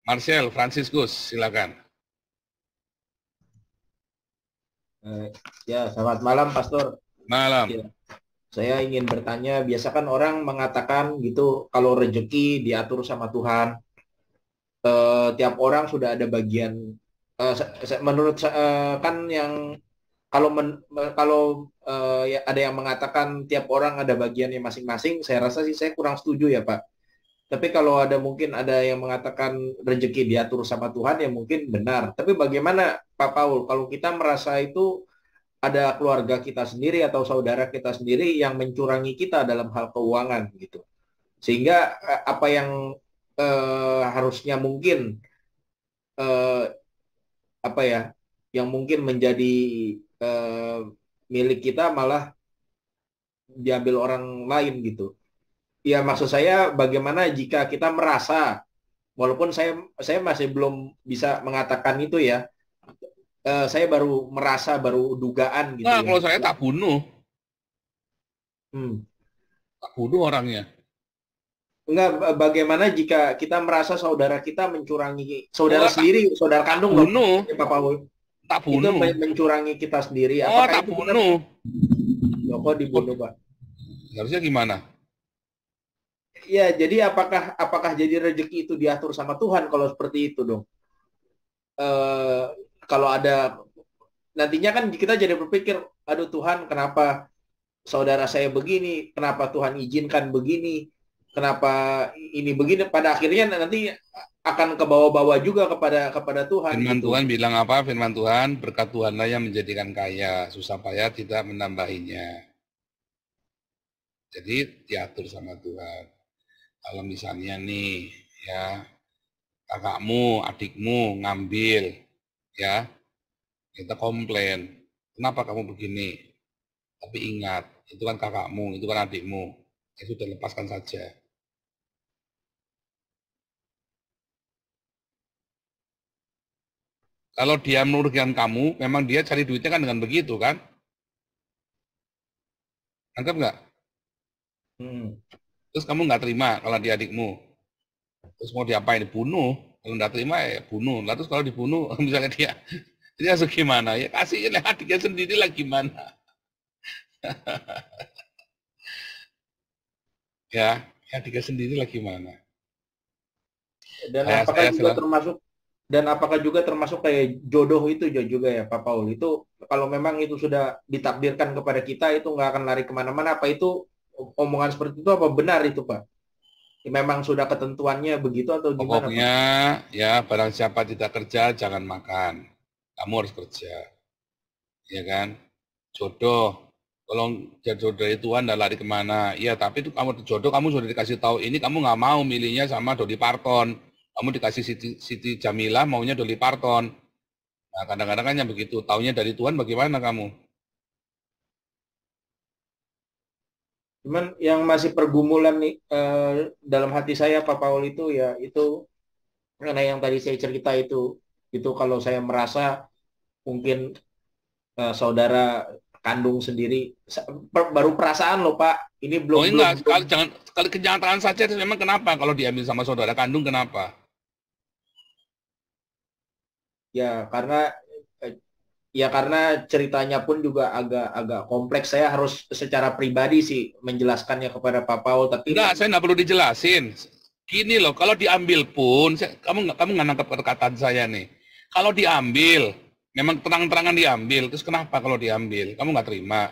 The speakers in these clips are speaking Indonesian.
Marcel Franciscus, silakan. Ya, selamat malam, Pastor. Malam. Ya, saya ingin bertanya, biasa kan orang mengatakan gitu, kalau rezeki diatur sama Tuhan, tiap orang sudah ada bagian. Menurut kan yang kalau ya ada yang mengatakan tiap orang ada bagiannya masing-masing, saya rasa sih saya kurang setuju ya, Pak. Tapi kalau mungkin ada yang mengatakan rezeki diatur sama Tuhan, ya mungkin benar. Tapi bagaimana Pak Paul, kalau kita merasa itu ada keluarga kita sendiri atau saudara kita sendiri yang mencurangi kita dalam hal keuangan gitu. Sehingga apa yang harusnya mungkin eh, apa ya, yang mungkin menjadi eh, milik kita malah diambil orang lain gitu. Ya maksud saya bagaimana jika kita merasa, walaupun saya masih belum bisa mengatakan itu ya, saya baru merasa, baru dugaan gitu Nah, ya. kalau saya tak bunuh. Hmm. Tak bunuh orangnya. Enggak, bagaimana jika kita merasa saudara kita mencurangi, Oh, saudara sendiri, saudara tak kandung loh, bunuh. ya, Pak Paul, Tak itu bunuh. mencurangi kita sendiri, Oh, apakah tak itu benar? bunuh. Loh, kok Oh, dibunuh, Pak? harusnya gimana? Ya, jadi apakah jadi rezeki itu diatur sama Tuhan kalau seperti itu dong? Eh, Kalau ada, nantinya kan kita jadi berpikir, aduh Tuhan, kenapa saudara saya begini, kenapa Tuhan izinkan begini, kenapa ini begini, pada akhirnya nanti akan ke bawah-bawah juga kepada Tuhan Firman gitu. Tuhan bilang apa? Firman Tuhan, berkat Tuhanlah yang menjadikan kaya, susah payah tidak menambahinya. Jadi diatur sama Tuhan. Kalau misalnya nih, ya, kakakmu, adikmu ngambil, ya, kita komplain. Kenapa kamu begini? Tapi ingat, itu kan kakakmu, itu kan adikmu. Ya sudah, lepaskan saja. Kalau dia merugikan kamu, memang dia cari duitnya kan dengan begitu kan? Anggap nggak? Hmm. Terus kamu nggak terima kalau dia adikmu. Terus mau diapain? Dibunuh. Kalau nggak terima ya bunuh. Lalu terus kalau dibunuh, misalnya dia langsung gimana? Ya kasih adiknya sendiri lah gimana? Ya, adiknya sendiri lah gimana? Dan Saya apakah saya juga selalu, termasuk dan apakah juga termasuk kayak jodoh itu juga ya Pak Paul, itu kalau memang itu sudah ditakdirkan kepada kita itu nggak akan lari kemana-mana, apa itu omongan seperti itu, apa benar itu Pak? Memang sudah ketentuannya begitu atau gimana Pak? pokoknya ya barang siapa tidak kerja jangan makan. Kamu harus kerja, ya kan? Jodoh. Kalau jodoh dari Tuhan dan lari kemana? Iya, tapi itu kamu jodoh, kamu sudah dikasih tahu ini, kamu nggak mau milihnya sama Doli Parton. Kamu dikasih Siti Jamilah, maunya Doli Parton. Nah, kadang-kadang kan yang begitu. Taunya dari Tuhan bagaimana kamu? Cuman yang masih pergumulan nih dalam hati saya Pak Paul itu ya itu karena yang tadi saya cerita itu kalau saya merasa mungkin saudara kandung sendiri baru perasaan loh Pak, ini belum Oh belum enggak, belum jangan kali kenyataan saja. Memang kenapa kalau diambil sama saudara kandung kenapa? ya eh, karena ceritanya pun juga agak kompleks, saya harus secara pribadi sih menjelaskannya kepada Pak Paul, tapi Enggak, saya nggak perlu dijelasin. Gini loh, kalau diambil pun, kamu nggak nangkap perkataan saya nih. Kalau diambil, memang terang-terangan diambil. Terus kenapa kalau diambil? Kamu nggak terima?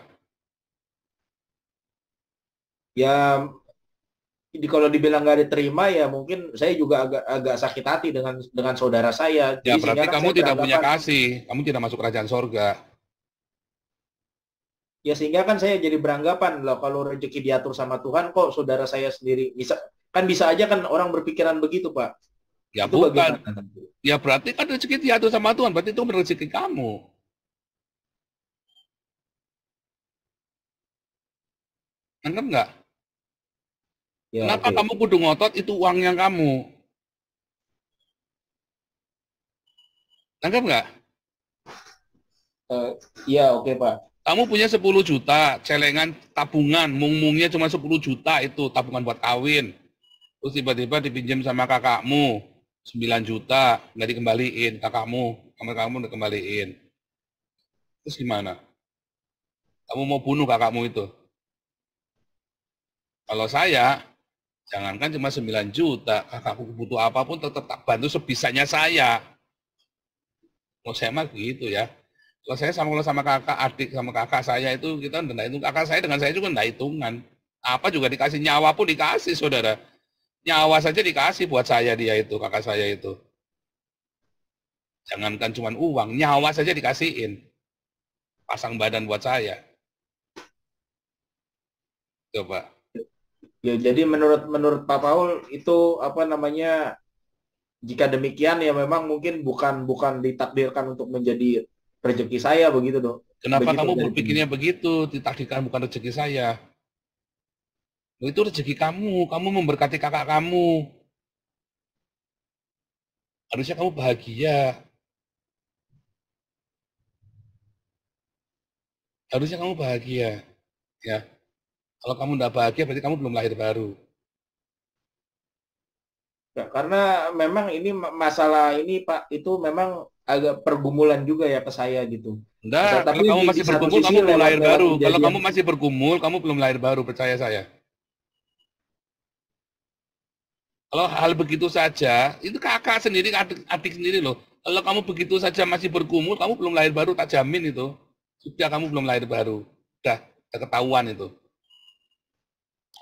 ya kalau dibilang nggak diterima ya mungkin saya juga agak agak sakit hati dengan saudara saya, Ya jadi sehingga berarti kan kamu saya tidak punya beranggapan kasih. Kamu tidak masuk kerajaan sorga. ya sehingga kan saya jadi beranggapan loh, kalau rezeki diatur sama Tuhan kok saudara saya sendiri bisa, kan bisa aja kan orang berpikiran begitu Pak, Ya itu bukan. bagaimana nanti? Ya berarti kan rezeki diatur sama Tuhan. Berarti itu rezeki kamu. Anggap nggak? Ya Kenapa oke. kamu kudu ngotot itu uangnya kamu? Anggap nggak? Eh, ya oke Pak. Kamu punya 10 juta, celengan tabungan, mung-mungnya cuma 10 juta itu tabungan buat kawin. Terus tiba-tiba dipinjam sama kakakmu. 9 juta nggak dikembaliin, kamu dikembaliin. Terus gimana? Kamu mau bunuh kakakmu itu? Kalau saya, jangankan cuma 9 juta, kakakku butuh apapun tetap tak bantu sebisanya saya. Mau saya mah gitu ya. Kalau sama kakak, adik sama kakak saya itu, kita udah hitung. Kakak saya dengan saya juga enggak hitungan. Apa juga dikasih, nyawa pun dikasih, saudara. Nyawa saja dikasih buat saya dia itu, kakak saya itu. Jangankan cuma uang, nyawa saja dikasihin. Pasang badan buat saya. Coba. Ya, jadi menurut Pak Paul itu apa namanya, jika demikian ya memang mungkin bukan bukan ditakdirkan untuk menjadi rezeki saya begitu dong. Kenapa Begitu kamu dari berpikirnya begitu? Ditakdirkan bukan rezeki saya. Itu rezeki kamu memberkati kakak kamu. Harusnya kamu bahagia. Harusnya kamu bahagia. Ya. Kalau kamu tidak bahagia, berarti kamu belum lahir baru. Ya, karena memang ini masalah ini Pak itu memang agak pergumulan juga ya ke saya gitu. Enggak, Tapi kalau kamu di masih satu bergumul, sisi kamu belum lahir lewat baru. Kalau kejadian. kamu masih bergumul, kamu belum lahir baru, percaya saya. Kalau hal begitu saja, itu kakak sendiri, adik sendiri loh. Kalau kamu begitu saja masih bergumul, kamu belum lahir baru, tak jamin itu. Sudah kamu belum lahir baru. Udah ketahuan itu.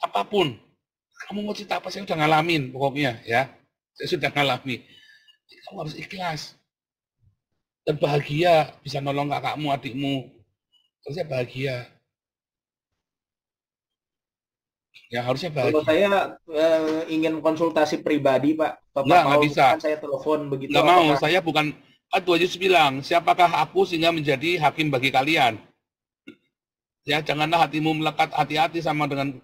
Apapun, kamu mau cerita apa, saya udah ngalamin pokoknya ya. Saya sudah ngalami. Kamu harus ikhlas dan bahagia bisa nolong kakakmu, adikmu. Harusnya bahagia. Ya harusnya Kalau bahagia. saya ingin konsultasi pribadi Pak, Bapak Nggak Paul bisa. kan saya telepon begitu Nggak mau, apakah saya bukan, Tuhan Yesus bilang, siapakah aku sehingga menjadi hakim bagi kalian? Ya, janganlah hatimu melekat, hati-hati sama dengan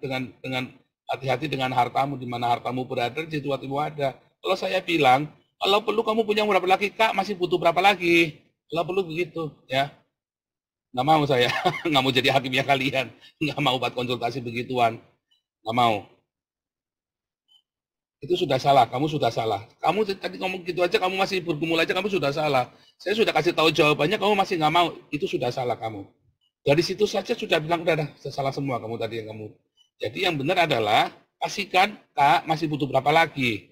hati-hati dengan hartamu, di mana hartamu berada, di situ hatimu ada. Kalau saya bilang, kalau perlu kamu punya berapa lagi, Kak, masih butuh berapa lagi? Kalau perlu begitu, ya. Nggak mau saya, nggak mau jadi hakimnya kalian. Nggak mau buat konsultasi begituan. Nggak mau. Itu sudah salah, kamu sudah salah. Kamu tadi ngomong gitu aja, kamu masih bergumul aja, kamu sudah salah. Saya sudah kasih tahu jawabannya, kamu masih nggak mau. Itu sudah salah kamu. Dari situ saja sudah bilang, udah salah semua kamu tadi yang kamu. Jadi yang benar adalah, pastikan, Kak, masih butuh berapa lagi.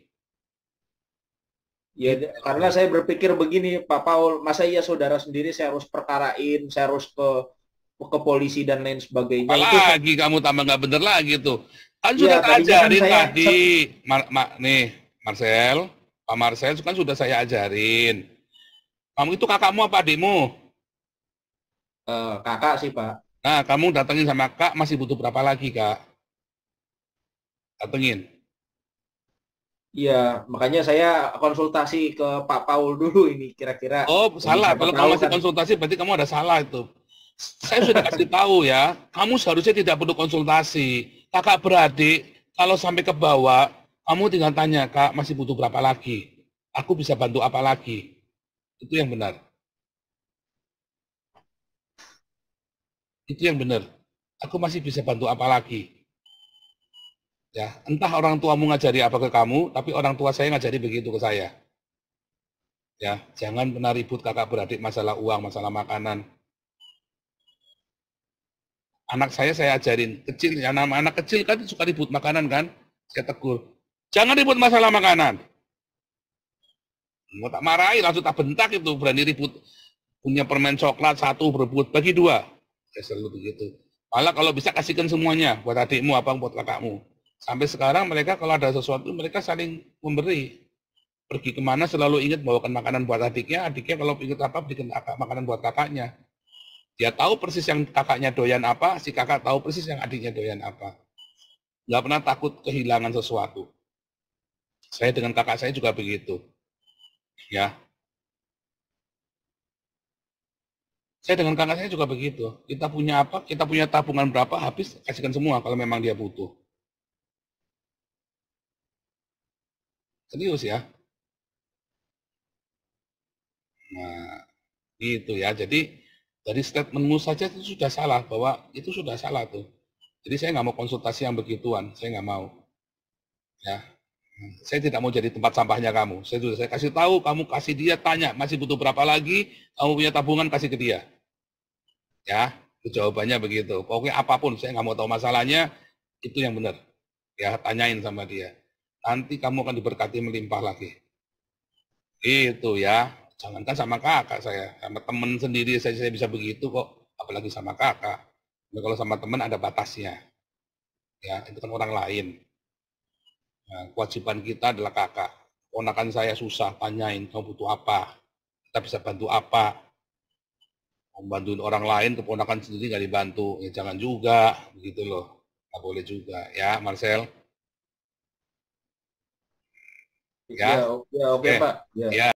ya Gitu. karena saya berpikir begini Pak Paul, masa iya saudara sendiri saya harus perkarain, saya harus ke polisi dan lain sebagainya itu saya, Apalagi kamu tambah nggak bener lagi tuh. Kan ya sudah tak tadinya kan ajarin saya tadi. Nih, Marcel, Pak Marcel kan sudah saya ajarin. Kamu itu kakakmu apa adikmu? kakak sih Pak. Nah, kamu datengin sama Kak, masih butuh berapa lagi, Kak? Datengin. Iya, makanya saya konsultasi ke Pak Paul dulu ini kira-kira. Oh, Jadi salah. siapa Kalau kamu tahu masih kan. konsultasi, berarti kamu ada salah itu. Saya sudah kasih tahu ya, kamu seharusnya tidak perlu konsultasi. Kakak beradik, kalau sampai ke bawah, kamu tinggal tanya, Kak, masih butuh berapa lagi? Aku bisa bantu apa lagi? Itu yang benar. Itu yang benar. Aku masih bisa bantu apa lagi? Ya, entah orang tuamu ngajari apa ke kamu, tapi orang tua saya ngajari begitu ke saya. Ya, jangan pernah ribut kakak beradik masalah uang, masalah makanan. Anak saya ajarin kecil, ya nama anak kecil kan suka ribut makanan kan, saya tegur, jangan ribut masalah makanan. Mau tak marahi, langsung tak bentak itu, berani ribut, punya permen coklat satu berebut, bagi dua, ya selalu begitu. Malah kalau bisa kasihkan semuanya, buat adikmu apa buat kakakmu. Sampai sekarang mereka kalau ada sesuatu mereka saling memberi. Pergi kemana selalu ingat bawakan makanan buat adiknya, adiknya kalau ingat apa bikin makanan buat kakaknya. Dia tahu persis yang kakaknya doyan apa, si kakak tahu persis yang adiknya doyan apa. Nggak pernah takut kehilangan sesuatu. Saya dengan kakak saya juga begitu. Ya, saya dengan kakak saya juga begitu. Kita punya apa, kita punya tabungan berapa, habis kasihkan semua kalau memang dia butuh. Serius ya. Nah, itu ya. Jadi dari statementmu saja itu sudah salah, bahwa itu sudah salah tuh. Jadi saya nggak mau konsultasi yang begituan, saya nggak mau. Ya, Saya tidak mau jadi tempat sampahnya kamu. Saya kasih tahu, kamu kasih dia, tanya, masih butuh berapa lagi, kamu punya tabungan, kasih ke dia. Ya, itu jawabannya begitu. Pokoknya apapun, saya nggak mau tahu masalahnya, itu yang benar. Ya, tanyain sama dia. Nanti kamu akan diberkati melimpah lagi. Itu ya. Jangankan sama kakak saya, sama teman sendiri saya bisa begitu kok, apalagi sama kakak. Nah, kalau sama teman ada batasnya. Ya, itu kan orang lain. Nah, kewajiban kita adalah kakak. Ponakan saya susah, tanyain kamu butuh apa, kita bisa bantu apa. Membantuin orang lain, keponakan sendiri nggak dibantu, ya jangan juga, begitu loh. Nggak boleh juga, ya Marcel. Ya, Ya, ya oke oke, Pak. Ya. ya.